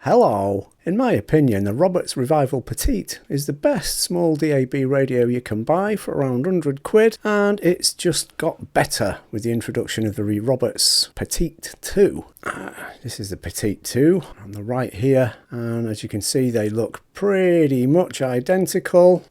Hello! In my opinion, the Roberts Revival Petite is the best small DAB radio you can buy for around 100 quid, and it's just got better with the introduction of the Roberts Petite 2. This is the Petite 2 on the right here, and as you can see they look pretty much identical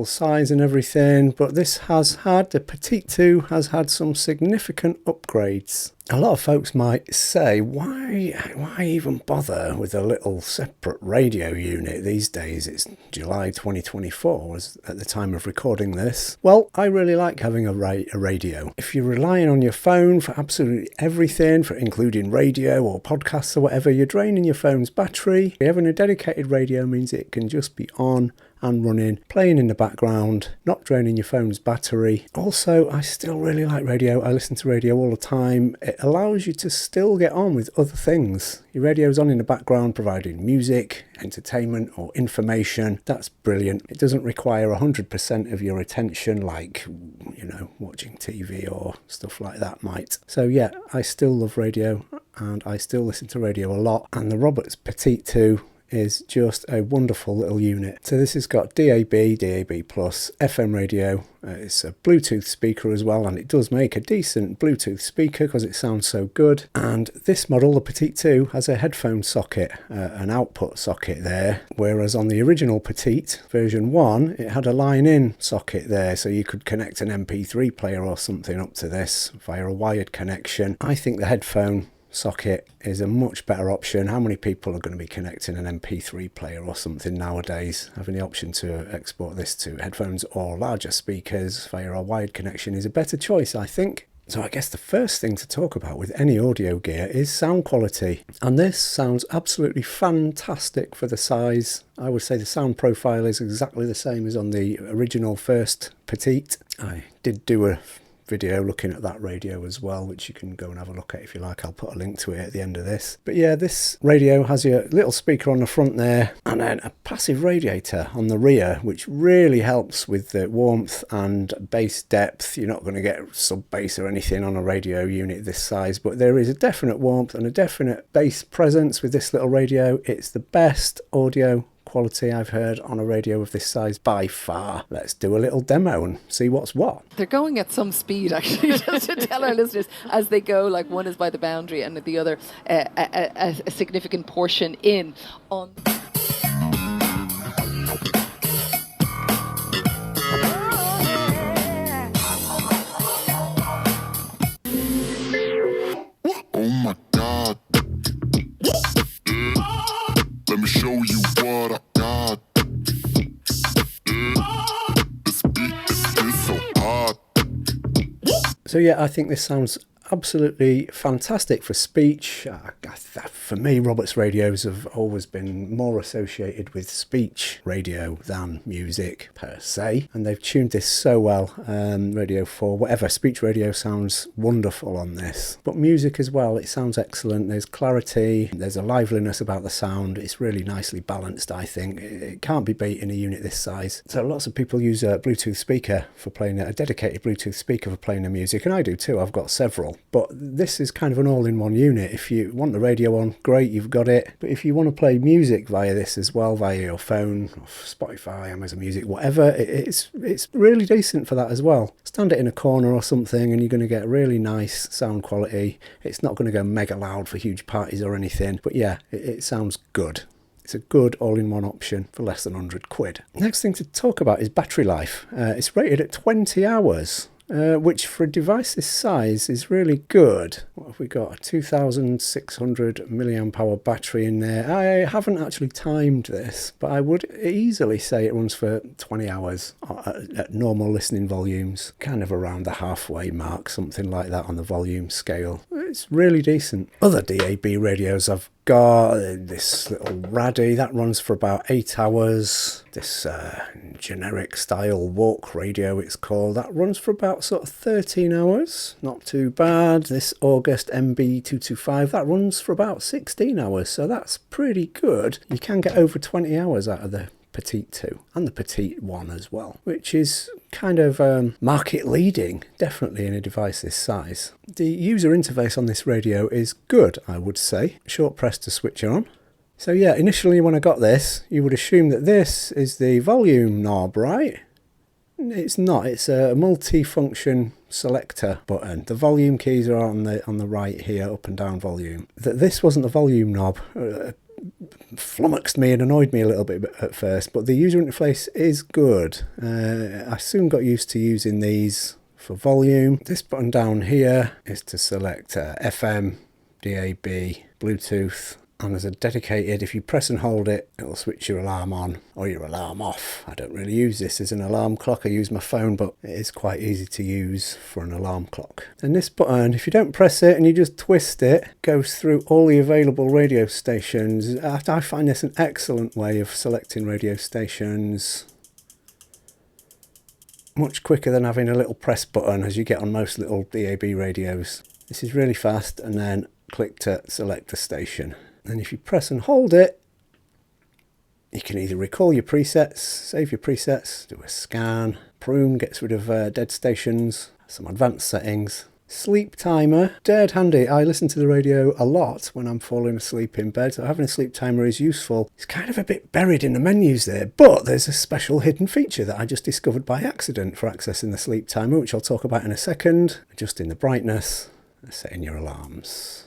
size and everything, but the Petite 2 has had some significant upgrades. A lot of folks might say, why even bother with a little separate radio unit these days? It's July 2024 was at the time of recording this. Well, I really like having a radio. If you're relying on your phone for absolutely everything, for including radio or podcasts or whatever, you're draining your phone's battery. Having a dedicated radio means it can just be on and running, playing in the background, not draining your phone's battery. Also, I still really like radio. I listen to radio all the time. It allows you to still get on with other things. Your radio's on in the background providing music, entertainment or information. That's brilliant. It doesn't require 100% of your attention like, watching TV or stuff like that might. So yeah, I still love radio and I still listen to radio a lot. And the Roberts Petite 2 is just a wonderful little unit. So this has got DAB, DAB+, FM radio, it's a Bluetooth speaker as well, and it does make a decent Bluetooth speaker because it sounds so good. And this model, the Petite 2, has a headphone socket, an output socket there, whereas on the original Petite version 1, it had a line-in socket there, so you could connect an MP3 player or something up to this via a wired connection. I think the headphone socket is a much better option. How many people are going to be connecting an MP3 player or something nowadays? Having the option to export this to headphones or larger speakers via a wired connection is a better choice, I think. So I guess the first thing to talk about with any audio gear is sound quality. And this sounds absolutely fantastic for the size. I would say the sound profile is exactly the same as on the original first Petite. I did do a video looking at that radio as well, which you can go and have a look at if you like. I'll put a link to it at the end of this. But yeah, this radio has your little speaker on the front there and then a passive radiator on the rear, which really helps with the warmth and bass depth. You're not going to get sub bass or anything on a radio unit this size, but there is a definite warmth and a definite bass presence with this little radio. It's the best audio quality I've heard on a radio of this size by far. Let's do a little demo and see what's what. They're going at some speed actually, just to tell our listeners as they go, like one is by the boundary and the other a significant portion in on. Oh my God. Let me show you what I got. This beat is so hot. So yeah, I think this sounds absolutely fantastic for speech. For me, Roberts radios have always been more associated with speech radio than music per se, and they've tuned this so well. Radio 4, whatever, speech radio sounds wonderful on this, but music as well, it sounds excellent. There's clarity, there's a liveliness about the sound. It's really nicely balanced, I think. It can't be beat in a unit this size. So lots of people use a Bluetooth speaker for playing, a dedicated Bluetooth speaker for playing their music, and I do too. I've got several. But this is kind of an all-in-one unit. If you want the radio on, great, you've got it. But if you want to play music via this as well, via your phone, or Spotify, Amazon Music, whatever, it's really decent for that as well. Stand it in a corner or something and you're going to get really nice sound quality. It's not going to go mega loud for huge parties or anything. But yeah, it sounds good. It's a good all-in-one option for less than 100 quid. Next thing to talk about is battery life. It's rated at 20 hours. Which for a device this size is really good. What have we got? A 2,600 milliamp hour battery in there. I haven't actually timed this, but I would easily say it runs for 20 hours at normal listening volumes, kind of around the halfway mark, something like that on the volume scale. It's really decent. Other DAB radios I've got, this little Raddy, that runs for about 8 hours. This generic style walk radio, it's called, that runs for about sort of 13 hours. Not too bad. This August MB225, that runs for about 16 hours, so that's pretty good. You can get over 20 hours out of the Petite 2 and the Petite 1 as well, which is kind of market leading, definitely in a device this size. The user interface on this radio is good, I would say. Short press to switch on. So yeah, initially when I got this, you would assume that this is the volume knob, right? It's not. It's a multi-function selector button. The volume keys are on the right here, up and down volume. That this wasn't the volume knob flummoxed me and annoyed me a little bit at first, but the user interface is good. I soon got used to using these for volume. This button down here is to select FM, DAB, Bluetooth. And there's a dedicated, if you press and hold it, it'll switch your alarm on or your alarm off. I don't really use this as an alarm clock. I use my phone, but it is quite easy to use for an alarm clock. And this button, if you don't press it and you just twist it, goes through all the available radio stations. I find this an excellent way of selecting radio stations. Much quicker than having a little press button as you get on most little DAB radios. This is really fast, and then click to select the station. And if you press and hold it, you can either recall your presets, save your presets, do a scan, prune, gets rid of dead stations, some advanced settings. Sleep timer, dead handy. I listen to the radio a lot when I'm falling asleep in bed, so having a sleep timer is useful. It's kind of a bit buried in the menus there, but there's a special hidden feature that I just discovered by accident for accessing the sleep timer, which I'll talk about in a second. Adjusting the brightness, setting your alarms,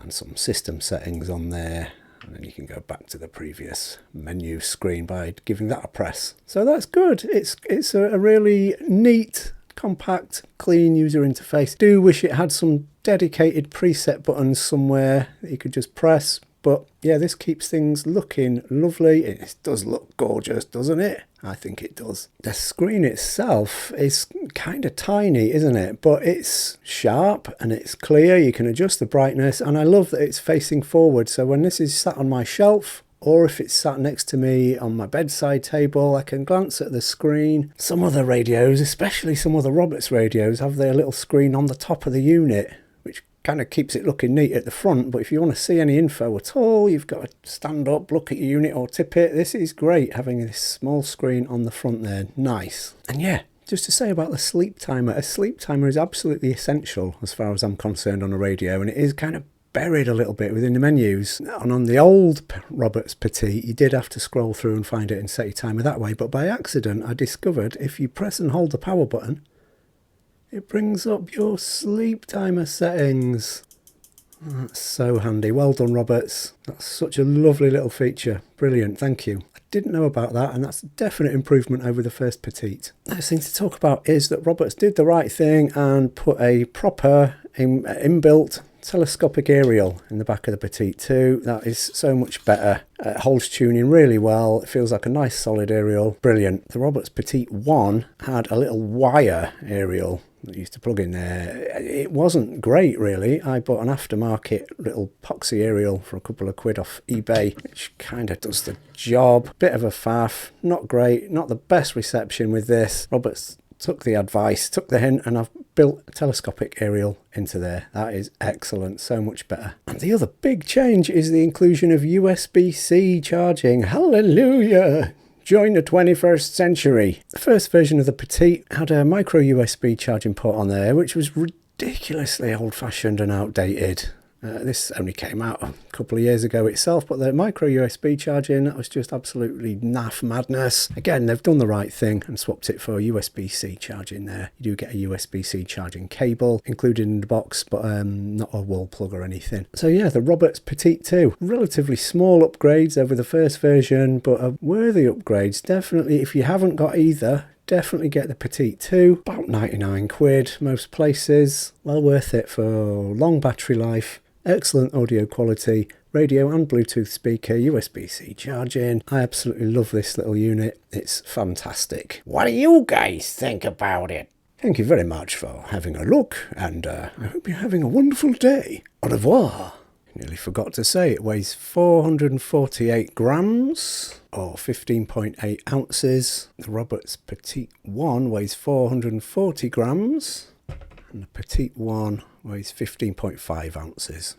and some system settings on there, and then you can go back to the previous menu screen by giving that a press. So that's good. It's a really neat, compact, clean user interface. Do wish it had some dedicated preset buttons somewhere that you could just press, but yeah, this keeps things looking lovely. It does look gorgeous, doesn't it? I think it does. The screen itself is kind of tiny, isn't it? But it's sharp and it's clear. You can adjust the brightness, and I love that it's facing forward. So when this is sat on my shelf, or if it's sat next to me on my bedside table, I can glance at the screen. Some other radios, especially some other Roberts radios, have their little screen on the top of the unit, which kind of keeps it looking neat at the front. But if you want to see any info at all, you've got to stand up, look at your unit or tip it. This is great, having this small screen on the front there. Nice. And yeah, just to say about the sleep timer, a sleep timer is absolutely essential as far as I'm concerned on a radio, and it is kind of buried a little bit within the menus. And on the old Roberts Petite, you did have to scroll through and find it and set your timer that way, but by accident I discovered if you press and hold the power button, it brings up your sleep timer settings. That's so handy. Well done, Roberts. That's such a lovely little feature. Brilliant, thank you. I didn't know about that, and that's a definite improvement over the first Petite. Next thing to talk about is that Roberts did the right thing and put a proper inbuilt telescopic aerial in the back of the Petite 2. That is so much better. It holds tuning really well. It feels like a nice solid aerial. Brilliant. The Roberts Petite 1 had a little wire aerial that used to plug in there. It wasn't great really. I bought an aftermarket little poxy aerial for a couple of quid off eBay, which kind of does the job. Bit of a faff, not great, not the best reception with this. Roberts took the advice, took the hint, and I've built a telescopic aerial into there. That is excellent, so much better. And the other big change is the inclusion of USB-C charging. Hallelujah! Join the 21st century. The first version of the Petite had a micro USB charging port on there, which was ridiculously old-fashioned and outdated. This only came out a couple of years ago itself, but the micro USB charging, that was just absolutely naff madness. Again, they've done the right thing and swapped it for USB-C charging there. You do get a USB-C charging cable included in the box, but not a wall plug or anything. So yeah, the Roberts Petite 2. Relatively small upgrades over the first version, but worthy upgrades. Definitely, if you haven't got either, definitely get the Petite 2. About 99 quid most places. Well worth it for long battery life. Excellent audio quality, radio and Bluetooth speaker, USB-C charging. I absolutely love this little unit. It's fantastic. What do you guys think about it? Thank you very much for having a look, and I hope you're having a wonderful day. Au revoir. Nearly forgot to say, it weighs 448 grams or 15.8 ounces. The Roberts Petite 1 weighs 440 grams and the Petite 1 weighs 15.5 ounces.